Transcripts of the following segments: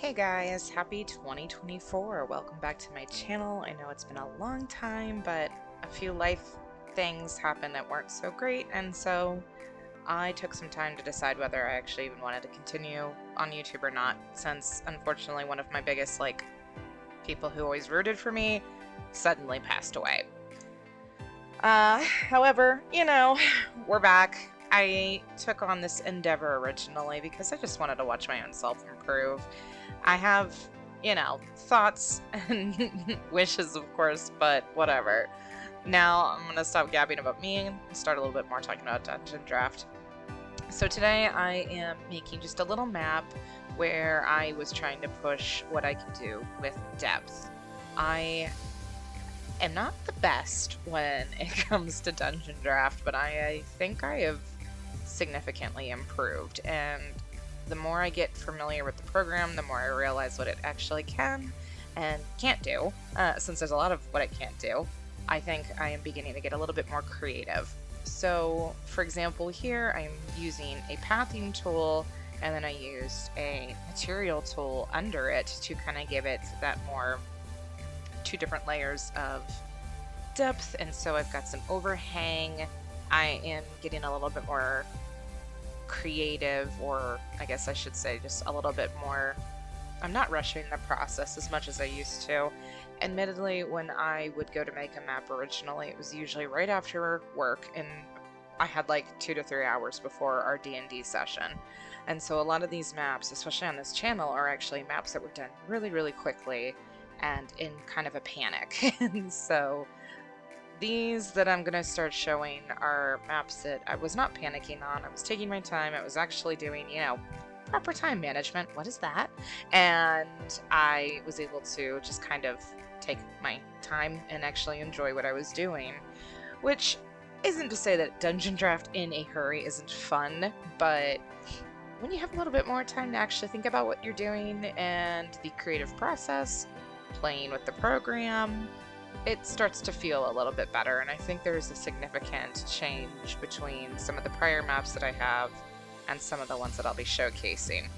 Hey guys, happy 2024. Welcome back to my channel. I know it's been a long time, but a few life things happened that weren't so great, and so I took some time to decide whether I actually even wanted to continue on YouTube or not, since unfortunately one of my biggest, people who always rooted for me suddenly passed away. However, we're back. I took on this endeavor originally because I just wanted to watch my own self improve. I have, thoughts and wishes, of course, but whatever. Now I'm gonna stop gabbing about me and start a little bit more talking about Dungeondraft. So today I am making just a little map where I was trying to push what I could do with depth. I am not the best when it comes to Dungeondraft, but I think I have significantly improved, and the more I get familiar with the program, the more I realize what it actually can and can't do. Since there's a lot of what it can't do, I think I am beginning to get a little bit more creative. So, for example, here I'm using a pathing tool, and then I used a material tool under it to kind of give it that more two different layers of depth. And so I've got some overhang. I am getting a little bit more creative, or I guess I should say just a little bit more. I'm not rushing the process as much as I used to. Admittedly, when I would go to make a map originally, it was usually right after work, and I had like 2 to 3 hours before our D&D session. And so a lot of these maps, especially on this channel, are actually maps that were done really, really quickly and in kind of a panic. And so these that I'm going to start showing are maps that I was not panicking on. I was taking my time. I was actually doing, proper time management. What is that? And I was able to just kind of take my time and actually enjoy what I was doing, which isn't to say that Dungeondraft in a hurry isn't fun, but when you have a little bit more time to actually think about what you're doing and the creative process, playing with the program, it starts to feel a little bit better. And I think there's a significant change between some of the prior maps that I have and some of the ones that I'll be showcasing.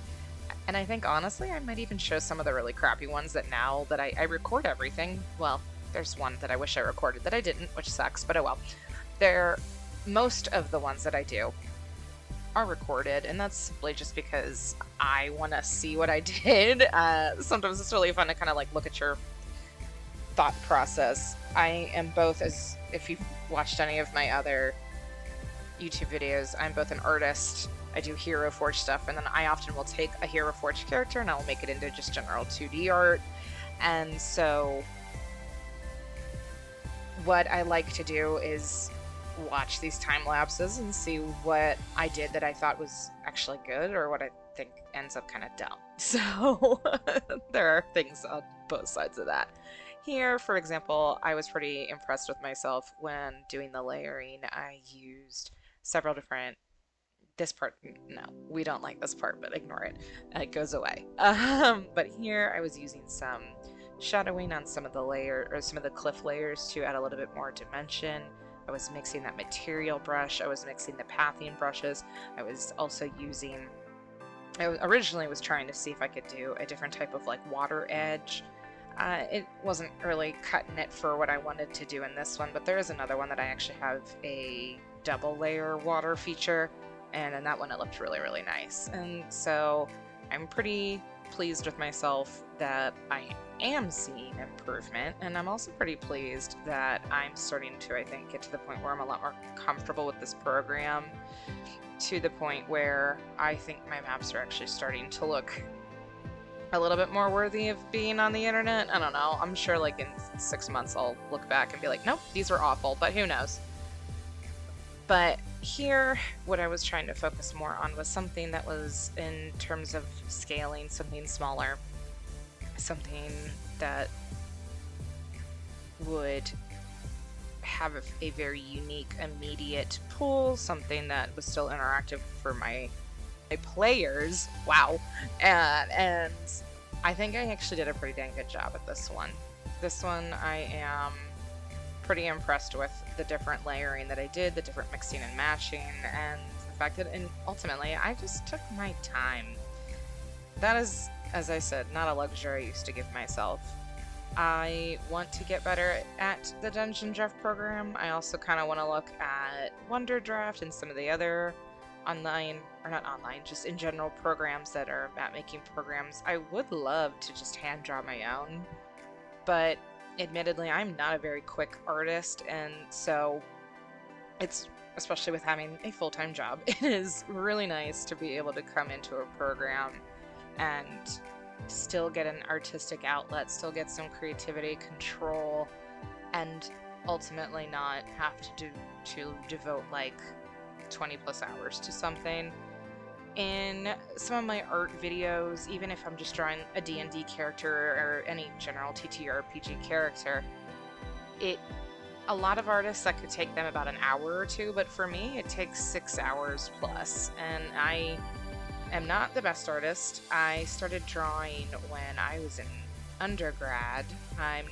And I think honestly I might even show some of the really crappy ones that now that I record everything. Well, there's one that I wish I recorded that I didn't, which sucks, but oh well. Most of the ones that I do are recorded, and that's simply just because I want to see what I did. Sometimes it's really fun to kind of look at your thought process. I am both, as if you've watched any of my other YouTube videos, I'm both an artist. I do Hero Forge stuff, and then I often will take a Hero Forge character and I'll make it into just general 2D art. And so what I like to do is watch these time lapses and see what I did that I thought was actually good, or what I think ends up kind of dumb. So there are things on both sides of that. Here, for example, I was pretty impressed with myself when doing the layering. I used several different... This part, no, we don't like this part, but ignore it. It goes away. But here I was using some shadowing on some of the some of the cliff layers to add a little bit more dimension. I was mixing that material brush. I was mixing the pathing brushes. I was also using... I originally was trying to see if I could do a different type of water edge. It wasn't really cutting it for what I wanted to do in this one, but there is another one that I actually have a double layer water feature, and in that one it looked really, really nice. And so I'm pretty pleased with myself that I am seeing improvement, and I'm also pretty pleased that I'm starting to, I think, get to the point where I'm a lot more comfortable with this program, to the point where I think my maps are actually starting to look a little bit more worthy of being on the internet. I don't know. I'm sure in 6 months I'll look back and be like, nope, these were awful, but who knows. But here, what I was trying to focus more on was something that was, in terms of scaling, something smaller, something that would have a very unique, immediate pool, something that was still interactive for my players. Wow. And I think I actually did a pretty dang good job at this one. This one I am pretty impressed with the different layering that I did, the different mixing and matching, and the fact that ultimately I just took my time. That is as I said, not a luxury I used to give myself. I want to get better at the Dungeondraft program. I also kind of want to look at Wonderdraft and some of the other online, or not online, just in general programs that are map making programs. I would love to just hand draw my own, but admittedly, I'm not a very quick artist, and so it's, especially with having a full-time job, it is really nice to be able to come into a program and still get an artistic outlet, still get some creativity, control, and ultimately not have to devote like 20 plus hours to something. In some of my art videos, even if I'm just drawing a D&D character or any general TTRPG character, a lot of artists, that could take them about an hour or two, but for me it takes 6 hours plus, and I am not the best artist. I started drawing when I was in undergrad. I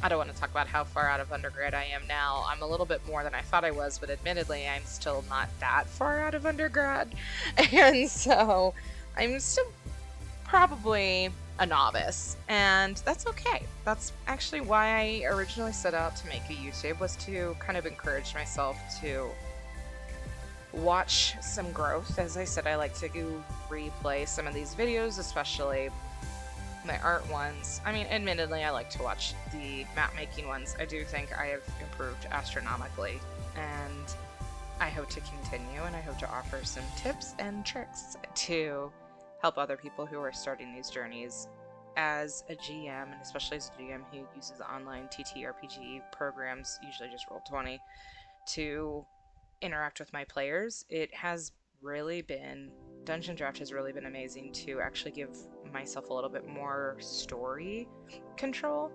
don't want to talk about how far out of undergrad I am now. I'm a little bit more than I thought I was, but admittedly, I'm still not that far out of undergrad. And so I'm still probably a novice, and that's okay. That's actually why I originally set out to make a YouTube, was to kind of encourage myself to watch some growth. As I said, I like to replay some of these videos, especially my art ones. I mean, admittedly, I like to watch the map making ones. I do think I have improved astronomically, and I hope to continue, and I hope to offer some tips and tricks to help other people who are starting these journeys as a GM, and especially as a GM who uses online TTRPG programs, usually just Roll20, to interact with my players. Dungeondraft has really been amazing to actually give myself a little bit more story control,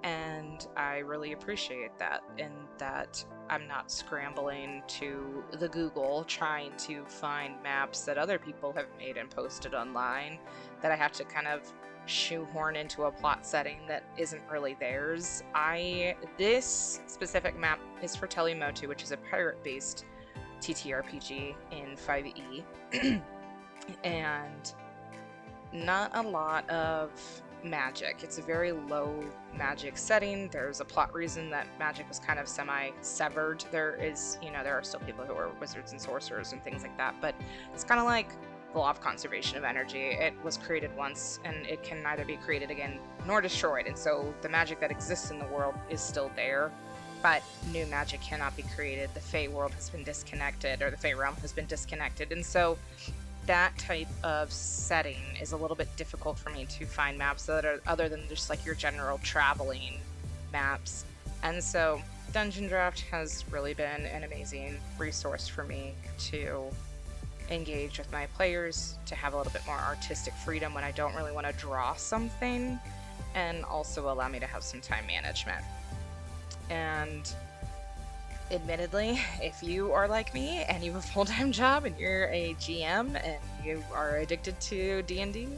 and I really appreciate that, in that I'm not scrambling to the Google trying to find maps that other people have made and posted online that I have to kind of shoehorn into a plot setting that isn't really theirs. This specific map is for Telemotu, which is a pirate-based TTRPG in 5e, and not a lot of magic. It's a very low magic setting. There's a plot reason that magic was kind of semi-severed. There are still people who are wizards and sorcerers and things like that, but it's kind of like the law of conservation of energy. It was created once, and it can neither be created again nor destroyed, and so the magic that exists in the world is still there, but new magic cannot be created. The Fey world has been disconnected, or the Fey realm has been disconnected, and so that type of setting is a little bit difficult for me to find maps that are other than just like your general traveling maps. And so Dungeondraft has really been an amazing resource for me to engage with my players, to have a little bit more artistic freedom when I don't really want to draw something, and also allow me to have some time management. And admittedly, if you are like me and you have a full-time job and you're a GM and you are addicted to D&D,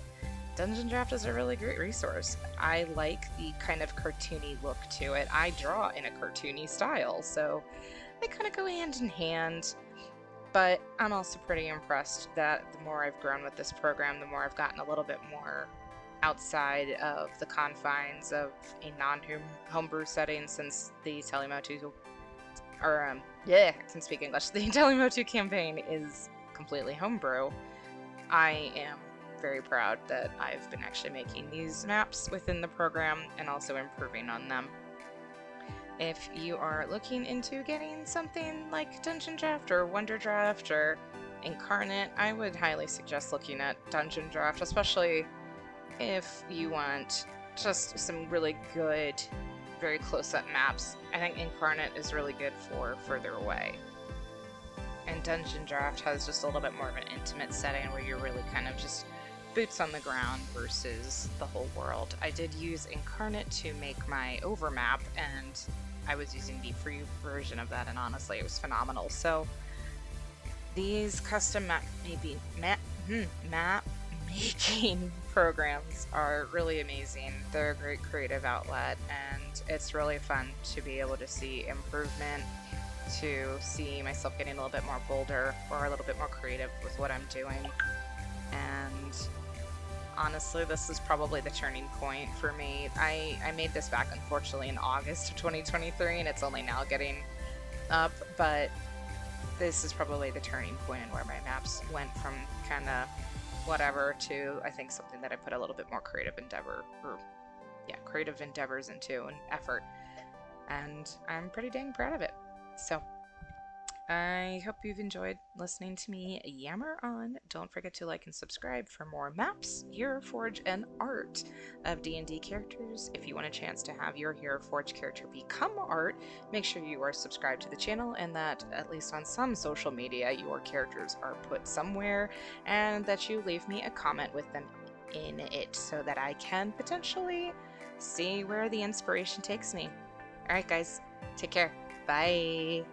Dungeondraft is a really great resource. I like the kind of cartoony look to it. I draw in a cartoony style, so they kind of go hand in hand. But I'm also pretty impressed that the more I've grown with this program, the more I've gotten a little bit more outside of the confines of a non-homebrew setting, since the Telemotu I can speak English. The Telemotu campaign is completely homebrew. I am very proud that I've been actually making these maps within the program and also improving on them. If you are looking into getting something like Dungeondraft or Wonderdraft or Incarnate, I would highly suggest looking at Dungeondraft, especially if you want just some really good, very close-up maps. I think Incarnate is really good for further away. And Dungeondraft has just a little bit more of an intimate setting where you're really kind of just boots on the ground versus the whole world. I did use Incarnate to make my overmap, and I was using the free version of that, and honestly, it was phenomenal. So these custom map making programs are really amazing. They're a great creative outlet, and it's really fun to be able to see improvement, to see myself getting a little bit more bolder or a little bit more creative with what I'm doing. And and honestly, this is probably the turning point for me. I made this back, unfortunately, in August of 2023, and it's only now getting up, but this is probably the turning point in where my maps went from kind of whatever to, I think, something that I put a little bit more creative endeavors into and effort, and I'm pretty dang proud of it. So I hope you've enjoyed listening to me yammer on. Don't forget to like and subscribe for more maps, Hero Forge, and art of D&D characters. If you want a chance to have your Hero Forge character become art, make sure you are subscribed to the channel and that, at least on some social media, your characters are put somewhere, and that you leave me a comment with them in it so that I can potentially see where the inspiration takes me. Alright guys, take care. Bye.